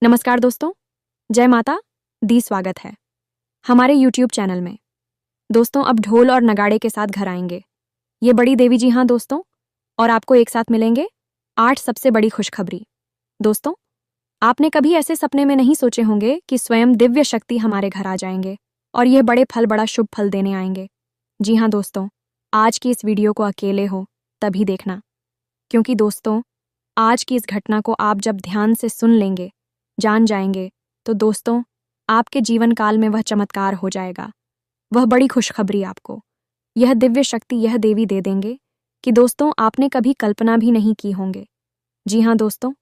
नमस्कार दोस्तों, जय माता दी। स्वागत है हमारे YouTube चैनल में। दोस्तों, अब ढोल और नगाड़े के साथ घर आएंगे ये बड़ी देवी जी। हाँ दोस्तों, और आपको एक साथ मिलेंगे 8 सबसे बड़ी खुशखबरी। दोस्तों, आपने कभी ऐसे सपने में नहीं सोचे होंगे कि स्वयं दिव्य शक्ति हमारे घर आ जाएंगे और यह बड़ा शुभ फल देने आएंगे। जी हाँ दोस्तों, आज की इस वीडियो को अकेले हो तभी देखना, क्योंकि दोस्तों आज की इस घटना को आप जब ध्यान से सुन लेंगे, जान जाएंगे, तो दोस्तों आपके जीवन काल में वह चमत्कार हो जाएगा। वह बड़ी खुशखबरी आपको यह दिव्य शक्ति यह देवी दे देंगे कि दोस्तों आपने कभी कल्पना भी नहीं की होंगे। जी हाँ दोस्तों,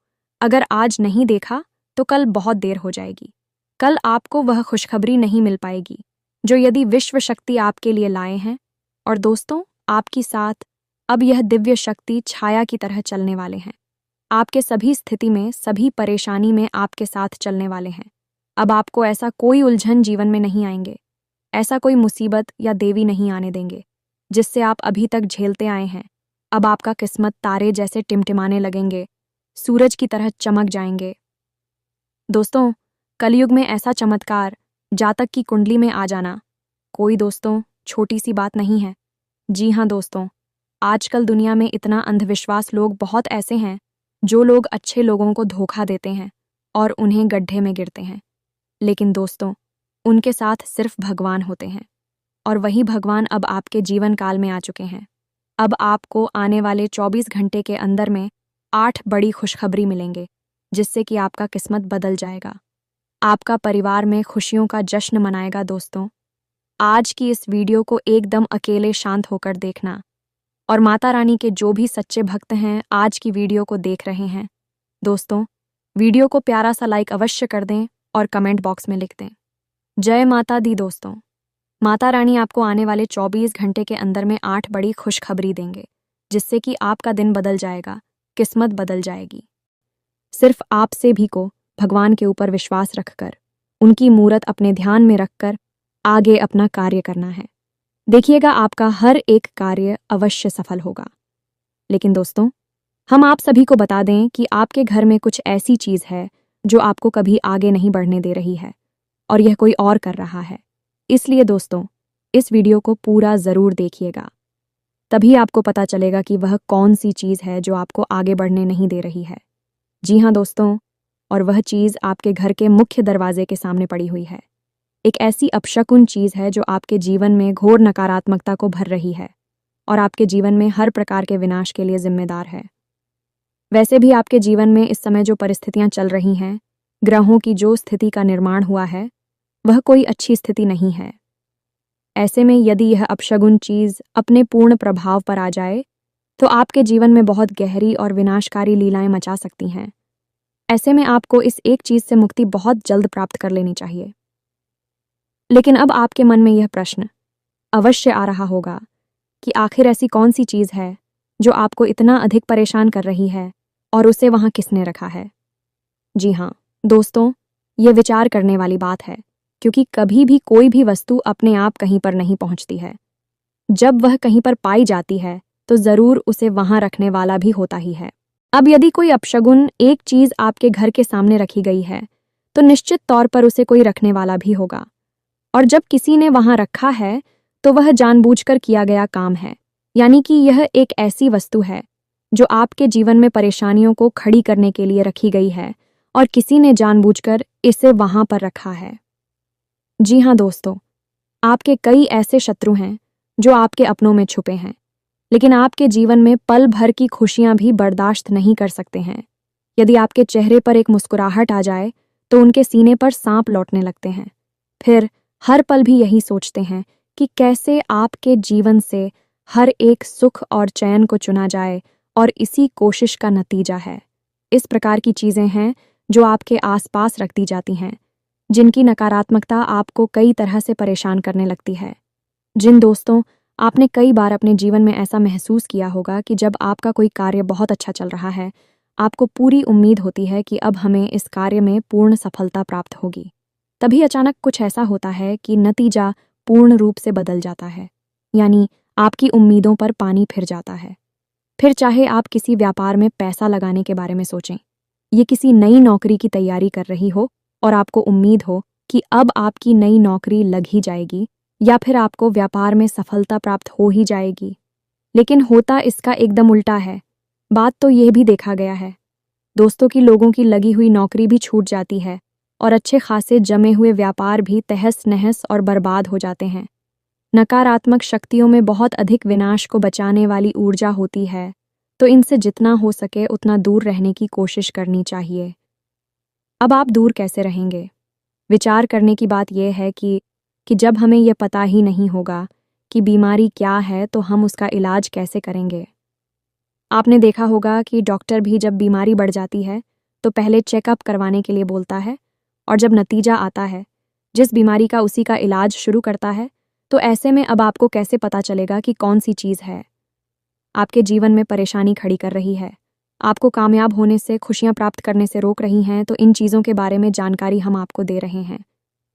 अगर आज नहीं देखा तो कल बहुत देर हो जाएगी। कल आपको वह खुशखबरी नहीं मिल पाएगी जो यदि विश्व शक्ति आपके लिए लाए हैं। और दोस्तों आपकी साथ अब यह दिव्य शक्ति छाया की तरह चलने वाले हैं। आपके सभी स्थिति में, सभी परेशानी में आपके साथ चलने वाले हैं। अब आपको ऐसा कोई उलझन जीवन में नहीं आएंगे, ऐसा कोई मुसीबत या देवी नहीं आने देंगे जिससे आप अभी तक झेलते आए हैं। अब आपका किस्मत तारे जैसे टिमटिमाने लगेंगे, सूरज की तरह चमक जाएंगे। दोस्तों, कलयुग में ऐसा चमत्कार जातक की कुंडली में आ जाना कोई दोस्तों छोटी सी बात नहीं है। जी हाँ दोस्तों, आजकल दुनिया में इतना अंधविश्वास, लोग बहुत ऐसे हैं जो लोग अच्छे लोगों को धोखा देते हैं और उन्हें गड्ढे में गिरते हैं। लेकिन दोस्तों उनके साथ सिर्फ भगवान होते हैं, और वही भगवान अब आपके जीवन काल में आ चुके हैं। अब आपको आने वाले 24 घंटे के अंदर में 8 बड़ी खुशखबरी मिलेंगे जिससे कि आपका किस्मत बदल जाएगा। आपका परिवार में खुशियों का जश्न मनाएगा। दोस्तों आज की इस वीडियो को एकदम अकेले शांत होकर देखना, और माता रानी के जो भी सच्चे भक्त हैं आज की वीडियो को देख रहे हैं, दोस्तों वीडियो को प्यारा सा लाइक अवश्य कर दें और कमेंट बॉक्स में लिख दें जय माता दी। दोस्तों माता रानी आपको आने वाले 24 घंटे के अंदर में 8 बड़ी खुशखबरी देंगे जिससे कि आपका दिन बदल जाएगा, किस्मत बदल जाएगी। सिर्फ आपसे भी को भगवान के ऊपर विश्वास रखकर, उनकी मूरत अपने ध्यान में रखकर आगे अपना कार्य करना है। देखिएगा आपका हर एक कार्य अवश्य सफल होगा। लेकिन दोस्तों हम आप सभी को बता दें कि आपके घर में कुछ ऐसी चीज़ है जो आपको कभी आगे नहीं बढ़ने दे रही है, और यह कोई और कर रहा है। इसलिए दोस्तों इस वीडियो को पूरा ज़रूर देखिएगा, तभी आपको पता चलेगा कि वह कौन सी चीज़ है जो आपको आगे बढ़ने नहीं दे रही है। जी हाँ दोस्तों, और वह चीज़ आपके घर के मुख्य दरवाजे के सामने पड़ी हुई है। एक ऐसी अपशकुन चीज़ है जो आपके जीवन में घोर नकारात्मकता को भर रही है और आपके जीवन में हर प्रकार के विनाश के लिए जिम्मेदार है। वैसे भी आपके जीवन में इस समय जो परिस्थितियां चल रही हैं, ग्रहों की जो स्थिति का निर्माण हुआ है, वह कोई अच्छी स्थिति नहीं है। ऐसे में यदि यह अपशगुन चीज़ अपने पूर्ण प्रभाव पर आ जाए तो आपके जीवन में बहुत गहरी और विनाशकारी लीलाएं मचा सकती हैं। ऐसे में आपको इस एक चीज़ से मुक्ति बहुत जल्द प्राप्त कर लेनी चाहिए। लेकिन अब आपके मन में यह प्रश्न अवश्य आ रहा होगा कि आखिर ऐसी कौन सी चीज़ है जो आपको इतना अधिक परेशान कर रही है और उसे वहाँ किसने रखा है। जी हाँ दोस्तों, ये विचार करने वाली बात है, क्योंकि कभी भी कोई भी वस्तु अपने आप कहीं पर नहीं पहुँचती है। जब वह कहीं पर पाई जाती है तो ज़रूर उसे वहाँ रखने वाला भी होता ही है। अब यदि कोई अपशगुन एक चीज़ आपके घर के सामने रखी गई है तो निश्चित तौर पर उसे कोई रखने वाला भी होगा, और जब किसी ने वहाँ रखा है तो वह जानबूझकर किया गया काम है। यानी कि यह एक ऐसी वस्तु है जो आपके जीवन में परेशानियों को खड़ी करने के लिए रखी गई है, और किसी ने जानबूझकर इसे वहाँ पर रखा है। जी हाँ दोस्तों, आपके कई ऐसे शत्रु हैं जो आपके अपनों में छुपे हैं, लेकिन आपके जीवन में पल भर की खुशियाँ भी बर्दाश्त नहीं कर सकते हैं। यदि आपके चेहरे पर एक मुस्कुराहट आ जाए तो उनके सीने पर सांप लौटने लगते हैं। फिर हर पल भी यही सोचते हैं कि कैसे आपके जीवन से हर एक सुख और चैन को चुना जाए, और इसी कोशिश का नतीजा है। इस प्रकार की चीज़ें हैं जो आपके आसपास रख दी जाती हैं, जिनकी नकारात्मकता आपको कई तरह से परेशान करने लगती है। जिन दोस्तों आपने कई बार अपने जीवन में ऐसा महसूस किया होगा कि जब आपका कोई कार्य बहुत अच्छा चल रहा है, आपको पूरी उम्मीद होती है कि अब हमें इस कार्य में पूर्ण सफलता प्राप्त होगी। तभी अचानक कुछ ऐसा होता है कि नतीजा पूर्ण रूप से बदल जाता है, यानी आपकी उम्मीदों पर पानी फिर जाता है। फिर चाहे आप किसी व्यापार में पैसा लगाने के बारे में सोचें, ये किसी नई नौकरी की तैयारी कर रही हो और आपको उम्मीद हो कि अब आपकी नई नौकरी लग ही जाएगी या फिर आपको व्यापार में सफलता प्राप्त हो ही जाएगी। लेकिन होता इसका एकदम उल्टा है। बात तो यह भी देखा गया है दोस्तों कि लोगों की लगी हुई नौकरी भी छूट जाती है और अच्छे खासे जमे हुए व्यापार भी तहस नहस और बर्बाद हो जाते हैं। नकारात्मक शक्तियों में बहुत अधिक विनाश को बचाने वाली ऊर्जा होती है, तो इनसे जितना हो सके उतना दूर रहने की कोशिश करनी चाहिए। अब आप दूर कैसे रहेंगे? विचार करने की बात यह है कि जब हमें यह पता ही नहीं होगा कि बीमारी क्या है तो हम उसका इलाज कैसे करेंगे। आपने देखा होगा कि डॉक्टर भी जब बीमारी बढ़ जाती है तो पहले चेकअप करवाने के लिए बोलता है, और जब नतीजा आता है जिस बीमारी का उसी का इलाज शुरू करता है। तो ऐसे में अब आपको कैसे पता चलेगा कि कौन सी चीज़ है आपके जीवन में परेशानी खड़ी कर रही है, आपको कामयाब होने से, खुशियां प्राप्त करने से रोक रही हैं? तो इन चीज़ों के बारे में जानकारी हम आपको दे रहे हैं।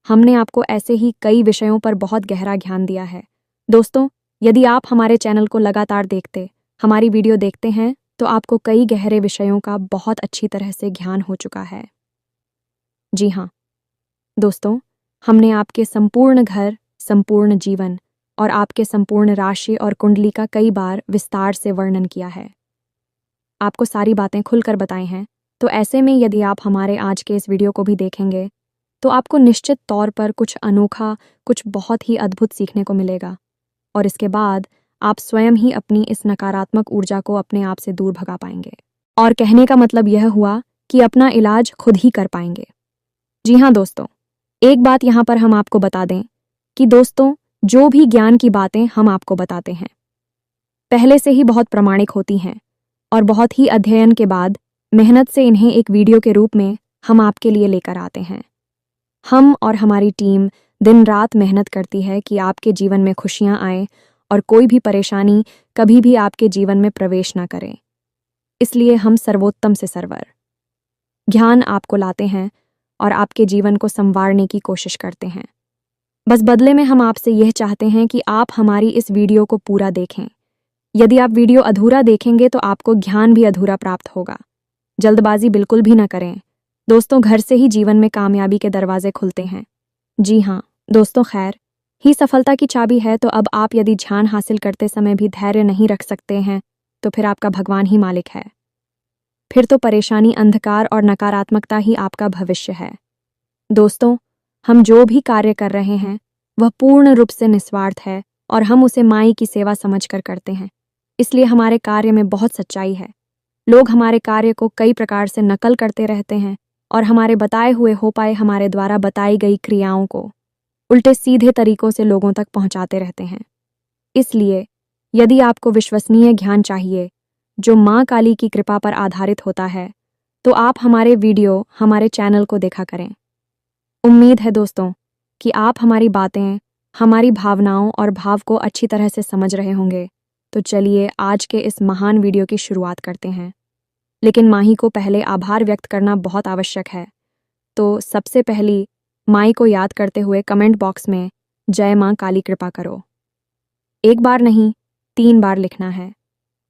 हमने आपको ऐसे ही कई विषयों पर बहुत गहरा ध्यान दिया है। दोस्तों, यदि आप हमारे चैनल को लगातार देखते, हमारी वीडियो देखते हैं, तो आपको कई गहरे विषयों का बहुत अच्छी तरह से ज्ञान हो चुका है। जी हाँ दोस्तों, हमने आपके संपूर्ण घर, संपूर्ण जीवन और आपके संपूर्ण राशि और कुंडली का कई बार विस्तार से वर्णन किया है। आपको सारी बातें खुलकर बताई हैं। तो ऐसे में यदि आप हमारे आज के इस वीडियो को भी देखेंगे तो आपको निश्चित तौर पर कुछ अनोखा, कुछ बहुत ही अद्भुत सीखने को मिलेगा, और इसके बाद आप स्वयं ही अपनी इस नकारात्मक ऊर्जा को अपने आप से दूर भगा पाएंगे। और कहने का मतलब यह हुआ कि अपना इलाज खुद ही कर पाएंगे। जी हाँ दोस्तों, एक बात यहाँ पर हम आपको बता दें कि दोस्तों, जो भी ज्ञान की बातें हम आपको बताते हैं पहले से ही बहुत प्रामाणिक होती हैं, और बहुत ही अध्ययन के बाद मेहनत से इन्हें एक वीडियो के रूप में हम आपके लिए लेकर आते हैं। हम और हमारी टीम दिन रात मेहनत करती है कि आपके जीवन में खुशियां आए और कोई भी परेशानी कभी भी आपके जीवन में प्रवेश ना करे। इसलिए हम सर्वोत्तम से सर्वर ज्ञान आपको लाते हैं और आपके जीवन को संवारने की कोशिश करते हैं। बस बदले में हम आपसे यह चाहते हैं कि आप हमारी इस वीडियो को पूरा देखें। यदि आप वीडियो अधूरा देखेंगे तो आपको ज्ञान भी अधूरा प्राप्त होगा। जल्दबाजी बिल्कुल भी न करें दोस्तों, घर से ही जीवन में कामयाबी के दरवाजे खुलते हैं। जी हाँ दोस्तों, खैर ही सफलता की चाबी है। तो अब आप यदि ध्यान हासिल करते समय भी धैर्य नहीं रख सकते हैं तो फिर आपका भगवान ही मालिक है। फिर तो परेशानी, अंधकार और नकारात्मकता ही आपका भविष्य है। दोस्तों, हम जो भी कार्य कर रहे हैं वह पूर्ण रूप से निस्वार्थ है और हम उसे माई की सेवा समझकर करते हैं। इसलिए हमारे कार्य में बहुत सच्चाई है। लोग हमारे कार्य को कई प्रकार से नकल करते रहते हैं और हमारे बताए हुए हो पाए हमारे द्वारा बताई गई क्रियाओं को उल्टे सीधे तरीकों से लोगों तक पहुंचाते रहते हैं। इसलिए यदि आपको विश्वसनीय ज्ञान चाहिए जो माँ काली की कृपा पर आधारित होता है, तो आप हमारे वीडियो, हमारे चैनल को देखा करें। उम्मीद है दोस्तों कि आप हमारी बातें, हमारी भावनाओं और भाव को अच्छी तरह से समझ रहे होंगे। तो चलिए आज के इस महान वीडियो की शुरुआत करते हैं। लेकिन माही को पहले आभार व्यक्त करना बहुत आवश्यक है। तो सबसे पहली माई को याद करते हुए कमेंट बॉक्स में जय माँ काली कृपा करो। एक बार नहीं, 3 बार लिखना है।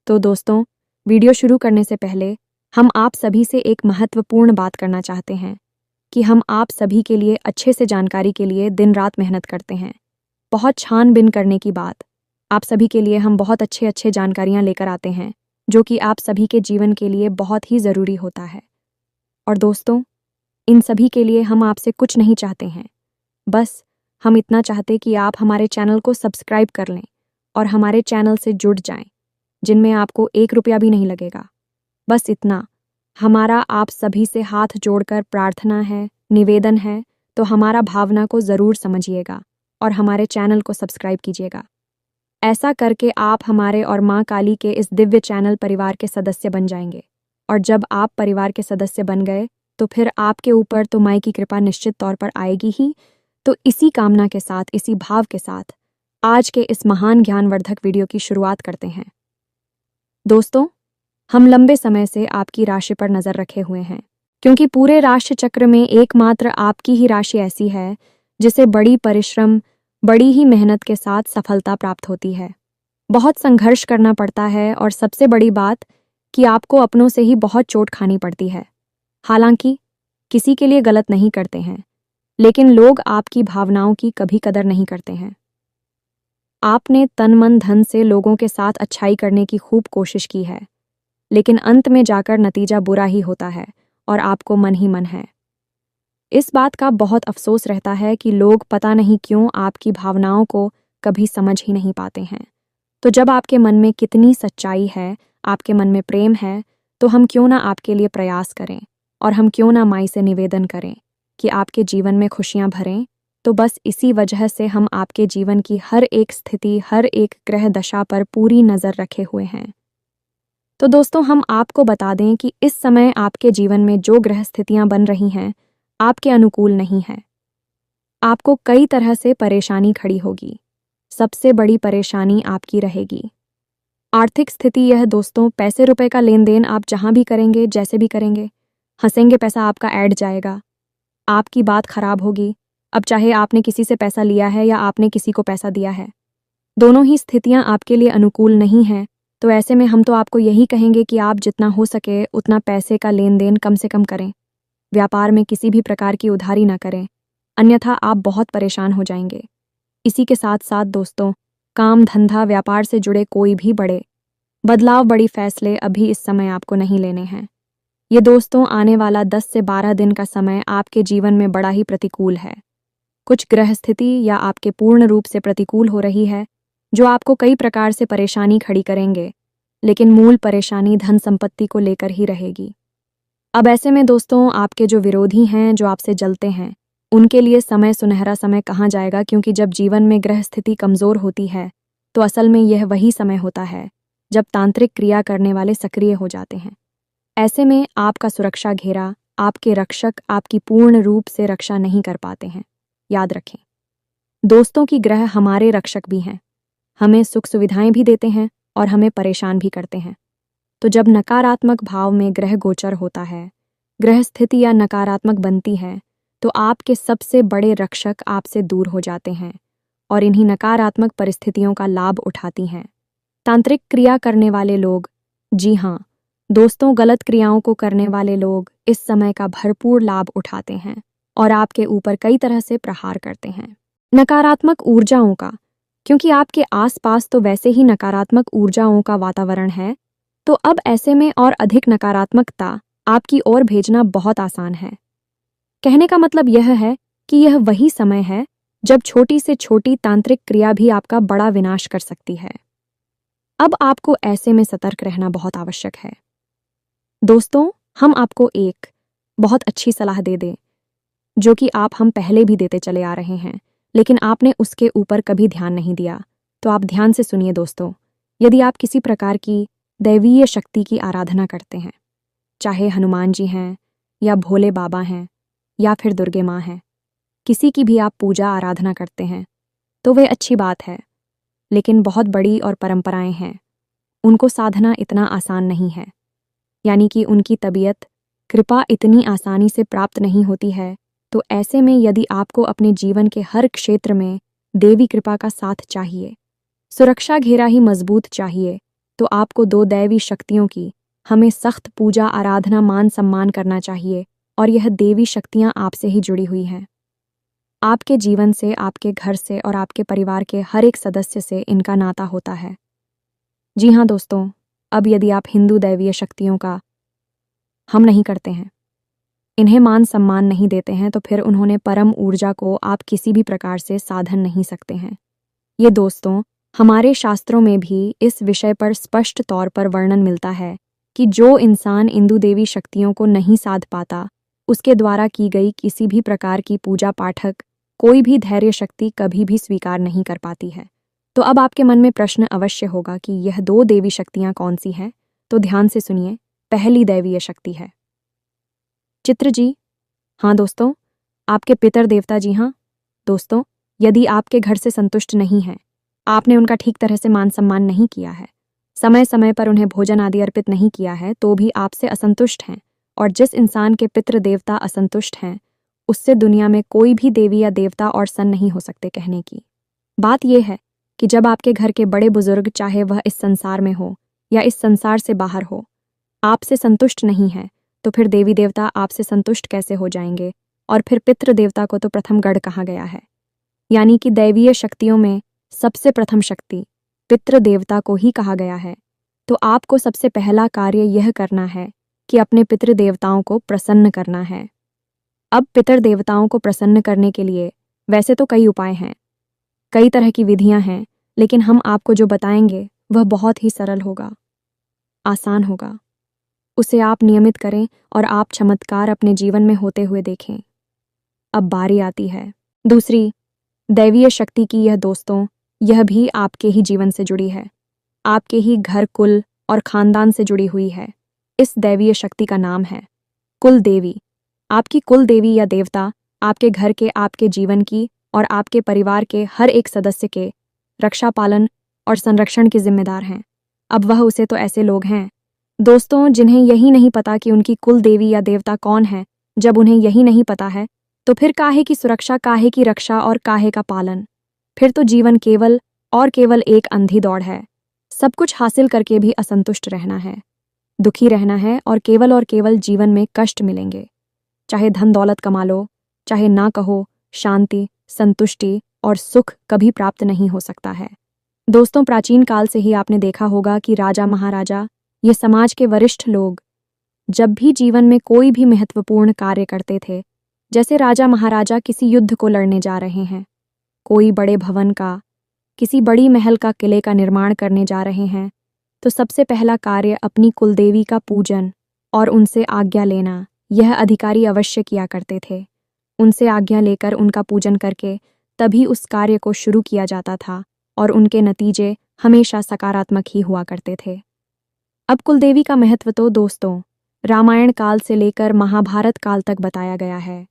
तो दोस्तों, वीडियो शुरू करने से पहले हम आप सभी से एक महत्वपूर्ण बात करना चाहते हैं कि हम आप सभी के लिए अच्छे से जानकारी के लिए दिन रात मेहनत करते हैं। बहुत छानबीन करने की बात, आप सभी के लिए हम बहुत अच्छे जानकारियां लेकर आते हैं जो कि आप सभी के जीवन के लिए बहुत ही ज़रूरी होता है। और दोस्तों, इन सभी के लिए हम आपसे कुछ नहीं चाहते हैं, बस हम इतना चाहते कि आप हमारे चैनल को सब्सक्राइब कर लें और हमारे चैनल से जुड़ जाएं, जिनमें आपको 1 रुपया भी नहीं लगेगा। बस इतना हमारा आप सभी से हाथ जोड़कर प्रार्थना है, निवेदन है। तो हमारा भावना को ज़रूर समझिएगा और हमारे चैनल को सब्सक्राइब कीजिएगा। ऐसा करके आप हमारे और माँ काली के इस दिव्य चैनल परिवार के सदस्य बन जाएंगे। और जब आप परिवार के सदस्य बन गए तो फिर आपके ऊपर तो माई की कृपा निश्चित तौर पर आएगी ही। तो इसी कामना के साथ, इसी भाव के साथ आज के इस महान ज्ञानवर्धक वीडियो की शुरुआत करते हैं। दोस्तों, हम लंबे समय से आपकी राशि पर नज़र रखे हुए हैं, क्योंकि पूरे राशि चक्र में एकमात्र आपकी ही राशि ऐसी है जिसे बड़ी परिश्रम, बड़ी ही मेहनत के साथ सफलता प्राप्त होती है। बहुत संघर्ष करना पड़ता है और सबसे बड़ी बात कि आपको अपनों से ही बहुत चोट खानी पड़ती है। हालांकि किसी के लिए गलत नहीं करते हैं, लेकिन लोग आपकी भावनाओं की कभी कदर नहीं करते हैं। आपने तन मन धन से लोगों के साथ अच्छाई करने की खूब कोशिश की है, लेकिन अंत में जाकर नतीजा बुरा ही होता है और आपको मन ही मन है। इस बात का बहुत अफसोस रहता है कि लोग पता नहीं क्यों आपकी भावनाओं को कभी समझ ही नहीं पाते हैं। तो जब आपके मन में कितनी सच्चाई है, आपके मन में प्रेम है, तो हम क्यों ना आपके लिए प्रयास करें और हम क्यों ना माई से निवेदन करें कि आपके जीवन में खुशियां भरें। तो बस इसी वजह से हम आपके जीवन की हर एक स्थिति, हर एक ग्रह दशा पर पूरी नज़र रखे हुए हैं। तो दोस्तों, हम आपको बता दें कि इस समय आपके जीवन में जो ग्रह स्थितियां बन रही हैं, आपके अनुकूल नहीं है। आपको कई तरह से परेशानी खड़ी होगी। सबसे बड़ी परेशानी आपकी रहेगी आर्थिक स्थिति। यह दोस्तों, पैसे रुपए का लेन देन आप जहां भी करेंगे, जैसे भी करेंगे, हंसेंगे, पैसा आपका ऐड जाएगा, आपकी बात खराब होगी। अब चाहे आपने किसी से पैसा लिया है या आपने किसी को पैसा दिया है, दोनों ही स्थितियां आपके लिए अनुकूल नहीं हैं। तो ऐसे में हम तो आपको यही कहेंगे कि आप जितना हो सके उतना पैसे का लेन देन कम से कम करें। व्यापार में किसी भी प्रकार की उधारी ना करें, अन्यथा आप बहुत परेशान हो जाएंगे। इसी के साथ साथ दोस्तों, काम धंधा व्यापार से जुड़े कोई भी बड़े बदलाव, बड़ी फैसले अभी इस समय आपको नहीं लेने हैं। ये दोस्तों, आने वाला 10 से 12 दिन का समय आपके जीवन में बड़ा ही प्रतिकूल है। कुछ ग्रह स्थिति या आपके पूर्ण रूप से प्रतिकूल हो रही है, जो आपको कई प्रकार से परेशानी खड़ी करेंगे, लेकिन मूल परेशानी धन संपत्ति को लेकर ही रहेगी। अब ऐसे में दोस्तों, आपके जो विरोधी हैं, जो आपसे जलते हैं, उनके लिए समय, सुनहरा समय कहाँ जाएगा, क्योंकि जब जीवन में ग्रह स्थिति कमज़ोर होती है तो असल में यह वही समय होता है जब तांत्रिक क्रिया करने वाले सक्रिय हो जाते हैं। ऐसे में आपका सुरक्षा घेरा, आपके रक्षक आपकी पूर्ण रूप से रक्षा नहीं कर पाते हैं। याद रखें दोस्तों कि ग्रह हमारे रक्षक भी हैं, हमें सुख सुविधाएं भी देते हैं और हमें परेशान भी करते हैं। तो जब नकारात्मक भाव में ग्रह गोचर होता है, ग्रह स्थिति या नकारात्मक बनती है, तो आपके सबसे बड़े रक्षक आपसे दूर हो जाते हैं और इन्हीं नकारात्मक परिस्थितियों का लाभ उठाती हैं तांत्रिक क्रिया करने वाले लोग। जी हाँ दोस्तों, गलत क्रियाओं को करने वाले लोग इस समय का भरपूर लाभ उठाते हैं और आपके ऊपर कई तरह से प्रहार करते हैं नकारात्मक ऊर्जाओं का। क्योंकि आपके आसपास तो वैसे ही नकारात्मक ऊर्जाओं का वातावरण है, तो अब ऐसे में और अधिक नकारात्मकता आपकी ओर भेजना बहुत आसान है। कहने का मतलब यह है कि यह वही समय है जब छोटी से छोटी तांत्रिक क्रिया भी आपका बड़ा विनाश कर सकती है। अब आपको ऐसे में सतर्क रहना बहुत आवश्यक है। दोस्तों, हम आपको एक बहुत अच्छी सलाह दे दें, जो कि हम पहले भी देते चले आ रहे हैं, लेकिन आपने उसके ऊपर कभी ध्यान नहीं दिया। तो आप ध्यान से सुनिए दोस्तों। यदि आप किसी प्रकार की दैवीय शक्ति की आराधना करते हैं, चाहे हनुमान जी हैं या भोले बाबा हैं या फिर दुर्गे माँ हैं, किसी की भी आप पूजा आराधना करते हैं, तो वह अच्छी बात है, लेकिन बहुत बड़ी और परंपराएं हैं, उनको साधना इतना आसान नहीं है। यानी कि उनकी तबीयत, कृपा इतनी आसानी से प्राप्त नहीं होती है। तो ऐसे में यदि आपको अपने जीवन के हर क्षेत्र में देवी कृपा का साथ चाहिए, सुरक्षा घेरा ही मजबूत चाहिए, तो आपको 2 दैवी शक्तियों की हमें सख्त पूजा आराधना मान सम्मान करना चाहिए। और यह देवी शक्तियां आपसे ही जुड़ी हुई हैं, आपके जीवन से, आपके घर से और आपके परिवार के हर एक सदस्य से इनका नाता होता है। जी हाँ दोस्तों, अब यदि आप हिंदू दैवीय शक्तियों का हम नहीं करते हैं, इन्हें मान सम्मान नहीं देते हैं, तो फिर उन्होंने परम ऊर्जा को आप किसी भी प्रकार से साधन नहीं सकते हैं। ये दोस्तों, हमारे शास्त्रों में भी इस विषय पर स्पष्ट तौर पर वर्णन मिलता है कि जो इंसान इंदु देवी शक्तियों को नहीं साध पाता, उसके द्वारा की गई किसी भी प्रकार की पूजा पाठक, कोई भी धैर्य शक्ति कभी भी स्वीकार नहीं कर पाती है। तो अब आपके मन में प्रश्न अवश्य होगा कि यह 2 देवी शक्तियां कौन सी हैं? तो ध्यान से सुनिए। पहली दैवीय शक्ति है चित्र जी। हाँ दोस्तों, आपके पितर देवता। जी हाँ दोस्तों, यदि आपके घर से संतुष्ट नहीं है, आपने उनका ठीक तरह से मान सम्मान नहीं किया है, समय समय पर उन्हें भोजन आदि अर्पित नहीं किया है, तो भी आपसे असंतुष्ट हैं, और जिस इंसान के पितृ देवता असंतुष्ट हैं, उससे दुनिया में कोई भी देवी या देवता और सन नहीं हो सकते। कहने की बात यह है कि जब आपके घर के बड़े बुजुर्ग, चाहे वह इस संसार में हो या इस संसार से बाहर हो, आपसे संतुष्ट नहीं है, तो फिर देवी देवता आपसे संतुष्ट कैसे हो जाएंगे। और फिर पितृ देवता को तो प्रथम गढ़ कहा गया है, यानी कि दैवीय शक्तियों में सबसे प्रथम शक्ति पितृ देवता को ही कहा गया है। तो आपको सबसे पहला कार्य यह करना है कि अपने पितृ देवताओं को प्रसन्न करना है। अब पितृ देवताओं को प्रसन्न करने के लिए वैसे तो कई उपाय हैं, कई तरह की विधियां हैं, लेकिन हम आपको जो बताएंगे वह बहुत ही सरल होगा, आसान होगा। उसे आप नियमित करें और आप चमत्कार अपने जीवन में होते हुए देखें। अब बारी आती है दूसरी दैवीय शक्ति की। यह दोस्तों, यह भी आपके ही जीवन से जुड़ी है, आपके ही घर, कुल और खानदान से जुड़ी हुई है। इस दैवीय शक्ति का नाम है कुल देवी। आपकी कुल देवी या देवता आपके घर के, आपके जीवन की और आपके परिवार के हर एक सदस्य के रक्षा, पालन और संरक्षण की जिम्मेदार हैं। अब वह उसे तो ऐसे लोग हैं दोस्तों जिन्हें यही नहीं पता कि उनकी कुल देवी या देवता कौन है। जब उन्हें यही नहीं पता है तो फिर काहे की सुरक्षा, काहे की रक्षा और काहे का पालन। फिर तो जीवन केवल और केवल एक अंधी दौड़ है। सब कुछ हासिल करके भी असंतुष्ट रहना है, दुखी रहना है और केवल जीवन में कष्ट मिलेंगे। चाहे धन दौलत कमा लो, चाहे ना कहो, शांति, संतुष्टि और सुख कभी प्राप्त नहीं हो सकता है। दोस्तों, प्राचीन काल से ही आपने देखा होगा कि राजा, महाराजा, ये समाज के वरिष्ठ लोग जब भी जीवन में कोई भी महत्वपूर्ण कार्य करते थे, जैसे राजा महाराजा किसी युद्ध को लड़ने जा रहे हैं, कोई बड़े भवन का, किसी बड़ी महल का, किले का निर्माण करने जा रहे हैं, तो सबसे पहला कार्य अपनी कुलदेवी का पूजन और उनसे आज्ञा लेना यह अधिकारी अवश्य किया करते थे। उनसे आज्ञा लेकर उनका पूजन करके तभी उस कार्य को शुरू किया जाता था और उनके नतीजे हमेशा सकारात्मक ही हुआ करते थे। अब कुलदेवी का महत्व तो दोस्तों रामायण काल से लेकर महाभारत काल तक बताया गया है।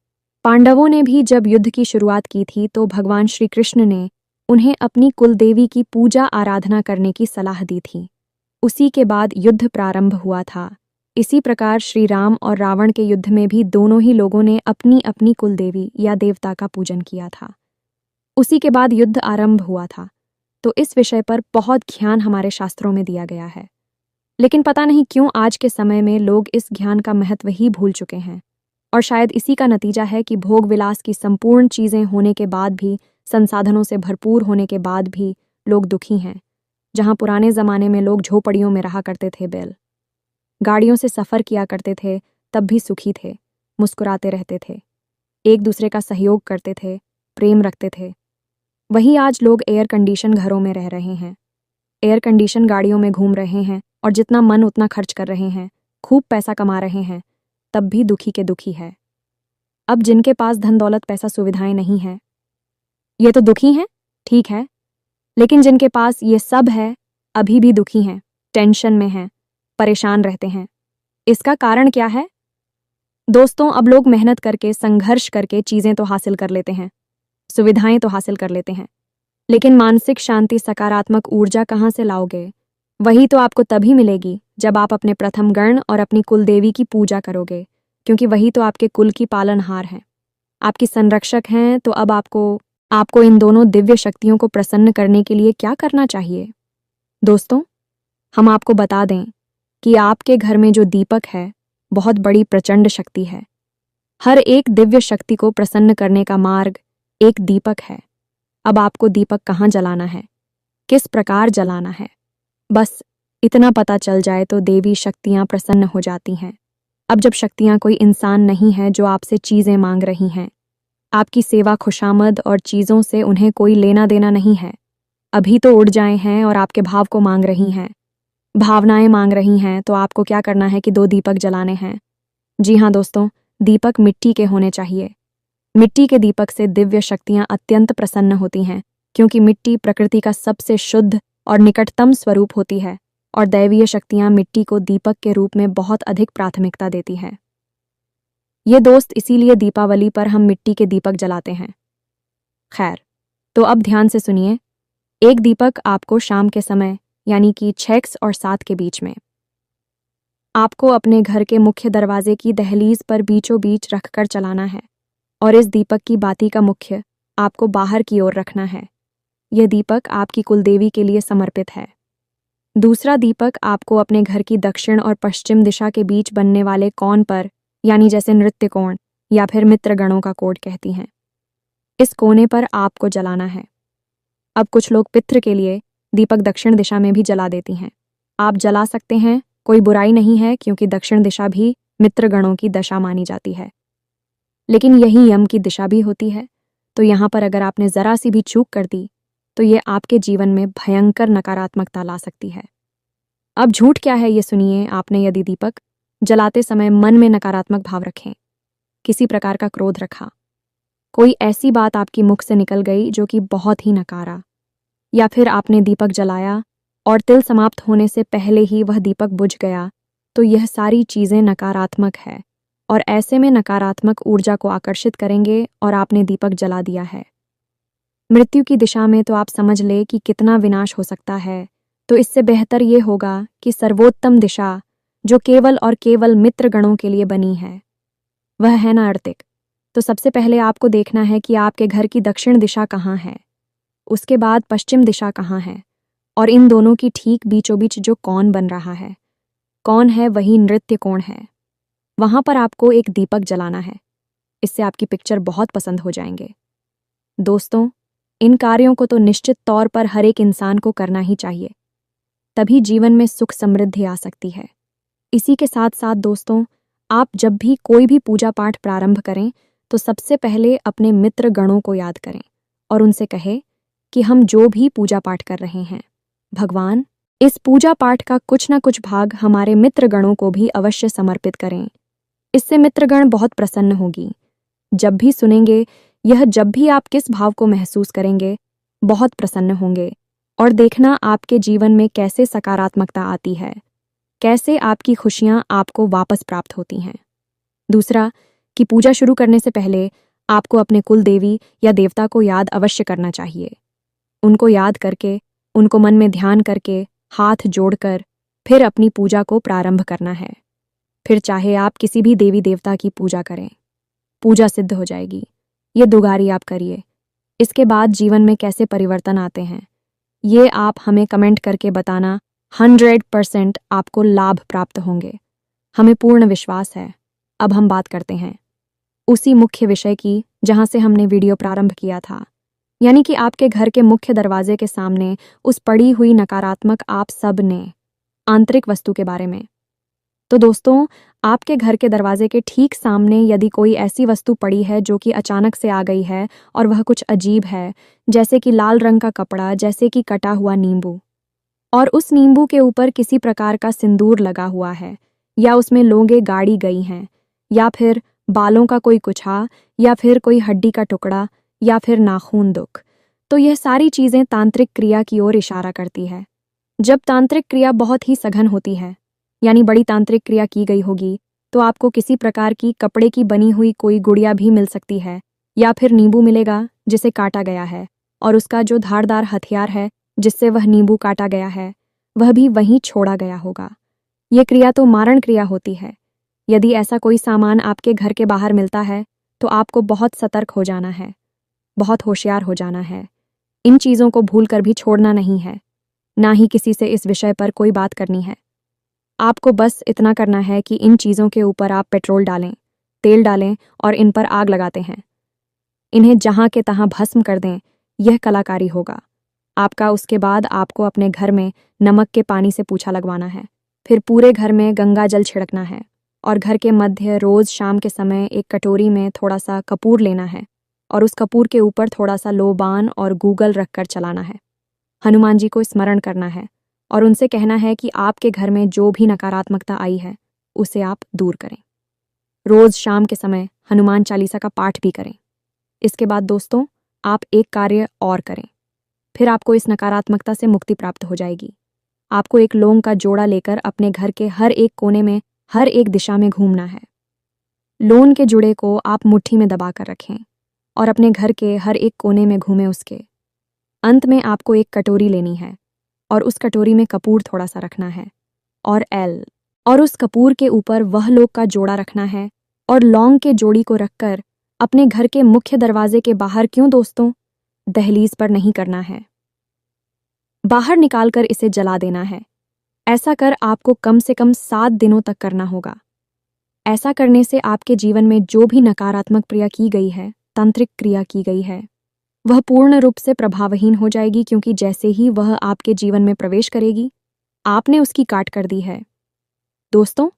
पांडवों ने भी जब युद्ध की शुरुआत की थी तो भगवान श्री कृष्ण ने उन्हें अपनी कुलदेवी की पूजा आराधना करने की सलाह दी थी। उसी के बाद युद्ध प्रारंभ हुआ था। इसी प्रकार श्री राम और रावण के युद्ध में भी दोनों ही लोगों ने अपनी अपनी कुलदेवी या देवता का पूजन किया था। उसी के बाद युद्ध आरंभ हुआ था। तो इस विषय पर बहुत ज्ञान हमारे शास्त्रों में दिया गया है, लेकिन पता नहीं क्यों आज के समय में लोग इस ज्ञान का महत्व ही भूल चुके हैं। और शायद इसी का नतीजा है कि भोग विलास की संपूर्ण चीज़ें होने के बाद भी, संसाधनों से भरपूर होने के बाद भी लोग दुखी हैं। जहाँ पुराने ज़माने में लोग झोपड़ियों में रहा करते थे, बैल गाड़ियों से सफ़र किया करते थे, तब भी सुखी थे, मुस्कुराते रहते थे, एक दूसरे का सहयोग करते थे, प्रेम रखते थे। वहीं आज लोग एयर कंडीशन घरों में रह रहे हैं, एयर कंडीशन गाड़ियों में घूम रहे हैं और जितना मन उतना खर्च कर रहे हैं, खूब पैसा कमा रहे हैं, तब भी दुखी के दुखी है। अब जिनके पास धन दौलत, पैसा, सुविधाएं नहीं है, ये तो दुखी हैं, ठीक है, लेकिन जिनके पास ये सब है अभी भी दुखी हैं, टेंशन में हैं, परेशान रहते हैं। इसका कारण क्या है दोस्तों? अब लोग मेहनत करके, संघर्ष करके चीज़ें तो हासिल कर लेते हैं, सुविधाएं तो हासिल कर लेते हैं, लेकिन मानसिक शांति, सकारात्मक ऊर्जा कहाँ से लाओगे? वही तो आपको तभी मिलेगी जब आप अपने प्रथम गण और अपनी कुलदेवी की पूजा करोगे, क्योंकि वही तो आपके कुल की पालनहार हैं, आपकी संरक्षक हैं। तो अब आपको इन दोनों दिव्य शक्तियों को प्रसन्न करने के लिए क्या करना चाहिए दोस्तों? हम आपको बता दें कि आपके घर में जो दीपक है बहुत बड़ी प्रचंड शक्ति है। हर एक दिव्य शक्ति को प्रसन्न करने का मार्ग एक दीपक है। अब आपको दीपक कहाँ जलाना है, किस प्रकार जलाना है, बस इतना पता चल जाए तो देवी शक्तियाँ प्रसन्न हो जाती हैं। अब जब शक्तियाँ कोई इंसान नहीं है जो आपसे चीज़ें मांग रही हैं, आपकी सेवा, खुशामद और चीज़ों से उन्हें कोई लेना देना नहीं है, अभी तो उड़ जाए हैं और आपके भाव को मांग रही हैं, भावनाएं मांग रही हैं, तो आपको क्या करना है कि 2 दीपक जलाने हैं। जी हाँ दोस्तों, दीपक मिट्टी के होने चाहिए। मिट्टी के दीपक से दिव्य शक्तियाँ अत्यंत प्रसन्न होती हैं, क्योंकि मिट्टी प्रकृति का सबसे शुद्ध और निकटतम स्वरूप होती है और दैवीय शक्तियाँ मिट्टी को दीपक के रूप में बहुत अधिक प्राथमिकता देती हैं। ये दोस्त इसीलिए दीपावली पर हम मिट्टी के दीपक जलाते हैं। खैर, तो अब ध्यान से सुनिए। एक दीपक आपको शाम के समय, यानी कि 6 और 7 के बीच में, आपको अपने घर के मुख्य दरवाजे की दहलीज पर बीचों बीच रखकर चलाना है और इस दीपक की बाती का मुख्य आपको बाहर की ओर रखना है। यह दीपक आपकी कुलदेवी के लिए समर्पित है। दूसरा दीपक आपको अपने घर की दक्षिण और पश्चिम दिशा के बीच बनने वाले कोण पर, यानी जैसे नृत्य कोण या फिर मित्रगणों का कोड कहती हैं, इस कोने पर आपको जलाना है। अब कुछ लोग पितृ के लिए दीपक दक्षिण दिशा में भी जला देती हैं। आप जला सकते हैं, कोई बुराई नहीं है, क्योंकि दक्षिण दिशा भी मित्रगणों की दशा मानी जाती है। लेकिन यही यम की दिशा भी होती है, तो यहाँ पर अगर आपने जरा सी भी चूक कर दी तो ये आपके जीवन में भयंकर नकारात्मकता ला सकती है। अब झूठ क्या है ये सुनिए। आपने यदि दीपक जलाते समय मन में नकारात्मक भाव रखें, किसी प्रकार का क्रोध रखा, कोई ऐसी बात आपकी मुख से निकल गई जो कि बहुत ही नकारा, या फिर आपने दीपक जलाया और तिल समाप्त होने से पहले ही वह दीपक बुझ गया, तो यह सारी चीज़ें नकारात्मक है और ऐसे में नकारात्मक ऊर्जा को आकर्षित करेंगे और आपने दीपक जला दिया है। मृत्यु की दिशा में तो आप समझ ले कि कितना विनाश हो सकता है। तो इससे बेहतर ये होगा कि सर्वोत्तम दिशा जो केवल और केवल मित्रगणों के लिए बनी है वह है ना अर्तिक। तो सबसे पहले आपको देखना है कि आपके घर की दक्षिण दिशा कहाँ है, उसके बाद पश्चिम दिशा कहाँ है, और इन दोनों की ठीक बीचों बीच जो कौन बन रहा है, कौन है वही नृत्य कोण है, वहां पर आपको एक दीपक जलाना है। इससे आपकी पिक्चर बहुत पसंद हो जाएंगे। दोस्तों, इन कार्यों को तो निश्चित तौर पर हर एक इंसान को करना ही चाहिए, तभी जीवन में सुख समृद्धि आ सकती है। इसी के साथ साथ दोस्तों, आप जब भी कोई भी पूजा पाठ प्रारंभ करें तो सबसे पहले अपने मित्र गणों को याद करें और उनसे कहें कि हम जो भी पूजा पाठ कर रहे हैं, भगवान, इस पूजा पाठ का कुछ न कुछ भाग हमारे मित्र गणों को भी अवश्य समर्पित करें। इससे मित्रगण बहुत प्रसन्न होगी। जब भी सुनेंगे यह, जब भी आप किस भाव को महसूस करेंगे, बहुत प्रसन्न होंगे और देखना आपके जीवन में कैसे सकारात्मकता आती है, कैसे आपकी खुशियां आपको वापस प्राप्त होती हैं। दूसरा, कि पूजा शुरू करने से पहले आपको अपने कुल देवी या देवता को याद अवश्य करना चाहिए। उनको याद करके, उनको मन में ध्यान करके, हाथ जोड़कर फिर अपनी पूजा को प्रारंभ करना है। फिर चाहे आप किसी भी देवी देवता की पूजा करें, पूजा सिद्ध हो जाएगी। ये दुगारी आप करिए। इसके बाद जीवन में कैसे परिवर्तन आते हैं ये आप हमें कमेंट करके बताना। 100% आपको लाभ प्राप्त होंगे, हमें पूर्ण विश्वास है। अब हम बात करते हैं उसी मुख्य विषय की जहां से हमने वीडियो प्रारंभ किया था, यानी कि आपके घर के मुख्य दरवाजे के सामने उस पड़ी हुई नकारात्मक आप सब ने आंतरिक वस्तु के बारे में। तो दोस्तों, आपके घर के दरवाजे के ठीक सामने यदि कोई ऐसी वस्तु पड़ी है जो कि अचानक से आ गई है और वह कुछ अजीब है, जैसे कि लाल रंग का कपड़ा, जैसे कि कटा हुआ नींबू, और उस नींबू के ऊपर किसी प्रकार का सिंदूर लगा हुआ है, या उसमें लोगे गाड़ी गई हैं, या फिर बालों का कोई गुच्छा, या फिर कोई हड्डी का टुकड़ा, या फिर नाखून दुख, तो यह सारी चीज़ें तांत्रिक क्रिया की ओर इशारा करती है। जब तांत्रिक क्रिया बहुत ही सघन होती है, यानी बड़ी तांत्रिक क्रिया की गई होगी, तो आपको किसी प्रकार की कपड़े की बनी हुई कोई गुड़िया भी मिल सकती है, या फिर नींबू मिलेगा जिसे काटा गया है और उसका जो धारदार हथियार है जिससे वह नींबू काटा गया है वह भी वहीं छोड़ा गया होगा। ये क्रिया तो मारण क्रिया होती है। यदि ऐसा कोई सामान आपके घर के बाहर मिलता है तो आपको बहुत सतर्क हो जाना है, बहुत होशियार हो जाना है। इन चीज़ों को भूल कर भी छोड़ना नहीं है, ना ही किसी से इस विषय पर कोई बात करनी है। आपको बस इतना करना है कि इन चीज़ों के ऊपर आप पेट्रोल डालें, तेल डालें और इन पर आग लगाते हैं, इन्हें जहाँ के तहाँ भस्म कर दें। यह कलाकारी होगा आपका। उसके बाद आपको अपने घर में नमक के पानी से पूछा लगवाना है, फिर पूरे घर में गंगा जल छिड़कना है और घर के मध्य रोज़ शाम के समय एक कटोरी में थोड़ा सा कपूर लेना है और उस कपूर के ऊपर थोड़ा सा लोबान और गूगल रखकर चलाना है। हनुमान जी को स्मरण करना है और उनसे कहना है कि आपके घर में जो भी नकारात्मकता आई है उसे आप दूर करें। रोज़ शाम के समय हनुमान चालीसा का पाठ भी करें। इसके बाद दोस्तों, आप एक कार्य और करें, फिर आपको इस नकारात्मकता से मुक्ति प्राप्त हो जाएगी। आपको एक लौंग का जोड़ा लेकर अपने घर के हर एक कोने में, हर एक दिशा में घूमना है। लौंग के जुड़े को आप मुट्ठी में दबा कर रखें और अपने घर के हर एक कोने में घूमें। उसके अंत में आपको एक कटोरी लेनी है और उस कटोरी में कपूर थोड़ा सा रखना है और उस कपूर के ऊपर वह लौंग का जोड़ा रखना है और लौंग के जोड़ी को रखकर अपने घर के मुख्य दरवाजे के बाहर, क्यों दोस्तों, दहलीज पर नहीं करना है, बाहर निकालकर इसे जला देना है। ऐसा कर आपको कम से कम 7 दिनों तक करना होगा। ऐसा करने से आपके जीवन में जो भी नकारात्मक क्रिया की गई है, तांत्रिक क्रिया की गई है, वह पूर्ण रूप से प्रभावहीन हो जाएगी, क्योंकि जैसे ही वह आपके जीवन में प्रवेश करेगी, आपने उसकी काट कर दी है। दोस्तों,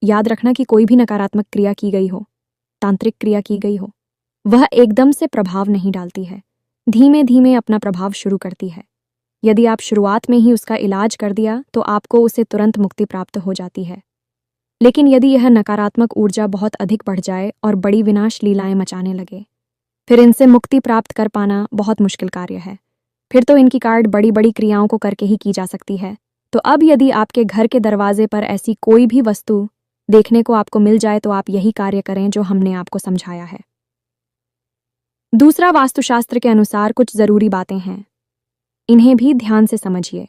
याद रखना कि कोई भी नकारात्मक क्रिया की गई हो, तांत्रिक क्रिया की गई हो, वह एकदम से प्रभाव नहीं डालती है, धीमे धीमे अपना प्रभाव शुरू करती है। यदि आप शुरुआत में ही उसका इलाज कर दिया तो आपको उसे तुरंत मुक्ति प्राप्त हो जाती है। लेकिन यदि यह नकारात्मक ऊर्जा बहुत अधिक बढ़ जाए और बड़ी विनाश लीलाएं मचाने लगे, फिर इनसे मुक्ति प्राप्त कर पाना बहुत मुश्किल कार्य है। फिर तो इनकी काट बड़ी बड़ी क्रियाओं को करके ही की जा सकती है। तो अब यदि आपके घर के दरवाजे पर ऐसी कोई भी वस्तु देखने को आपको मिल जाए तो आप यही कार्य करें जो हमने आपको समझाया है। दूसरा, वास्तुशास्त्र के अनुसार कुछ जरूरी बातें हैं, इन्हें भी ध्यान से समझिए।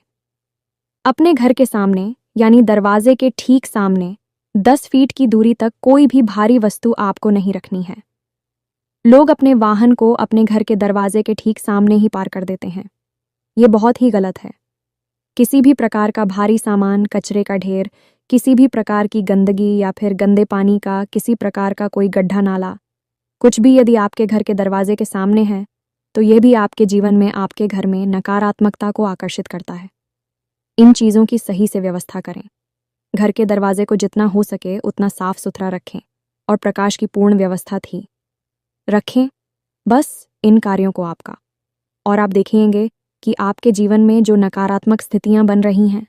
अपने घर के सामने यानी दरवाजे के ठीक सामने 10 फीट की दूरी तक कोई भी भारी वस्तु आपको नहीं रखनी है। लोग अपने वाहन को अपने घर के दरवाजे के ठीक सामने ही पार कर देते हैं। ये बहुत ही गलत है। किसी भी प्रकार का भारी सामान, कचरे का ढेर, किसी भी प्रकार की गंदगी या फिर गंदे पानी का किसी प्रकार का कोई गड्ढा नाला, कुछ भी यदि आपके घर के दरवाजे के सामने है तो यह भी आपके जीवन में, आपके घर में नकारात्मकता को आकर्षित करता है। इन चीज़ों की सही से व्यवस्था करें। घर के दरवाजे को जितना हो सके उतना साफ सुथरा रखें और प्रकाश की पूर्ण व्यवस्था थी रखें। बस इन कार्यों को आपका, और आप देखेंगे कि आपके जीवन में जो नकारात्मक स्थितियां बन रही हैं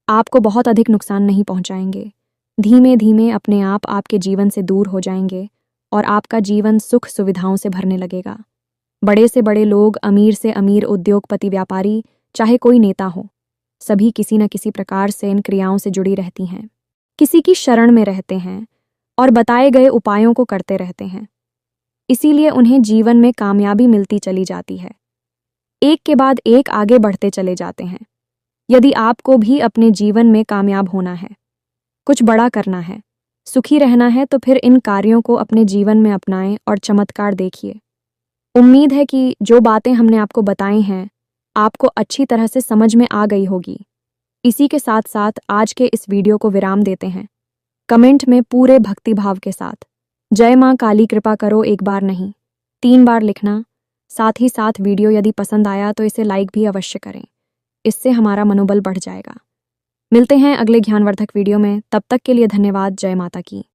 आपको बहुत अधिक नुकसान नहीं पहुंचाएंगे। धीमे धीमे अपने आप आपके जीवन से दूर हो जाएंगे और आपका जीवन सुख सुविधाओं से भरने लगेगा। बड़े से बड़े लोग, अमीर से अमीर उद्योगपति, व्यापारी, चाहे कोई नेता हो, सभी किसी न किसी प्रकार से इन क्रियाओं से जुड़ी रहती हैं, किसी की शरण में रहते हैं और बताए गए उपायों को करते रहते हैं। इसीलिए उन्हें जीवन में कामयाबी मिलती चली जाती है, एक के बाद एक आगे बढ़ते चले जाते हैं। यदि आपको भी अपने जीवन में कामयाब होना है, कुछ बड़ा करना है, सुखी रहना है, तो फिर इन कार्यों को अपने जीवन में अपनाएं और चमत्कार देखिए। उम्मीद है कि जो बातें हमने आपको बताई हैं आपको अच्छी तरह से समझ में आ गई होगी। इसी के साथ साथ आज के इस वीडियो को विराम देते हैं। कमेंट में पूरे भक्तिभाव के साथ जय मां काली कृपा करो, एक बार नहीं 3 बार लिखना। साथ ही साथ वीडियो यदि पसंद आया तो इसे लाइक भी अवश्य करें, इससे हमारा मनोबल बढ़ जाएगा। मिलते हैं अगले ज्ञानवर्धक वीडियो में, तब तक के लिए धन्यवाद। जय माता की।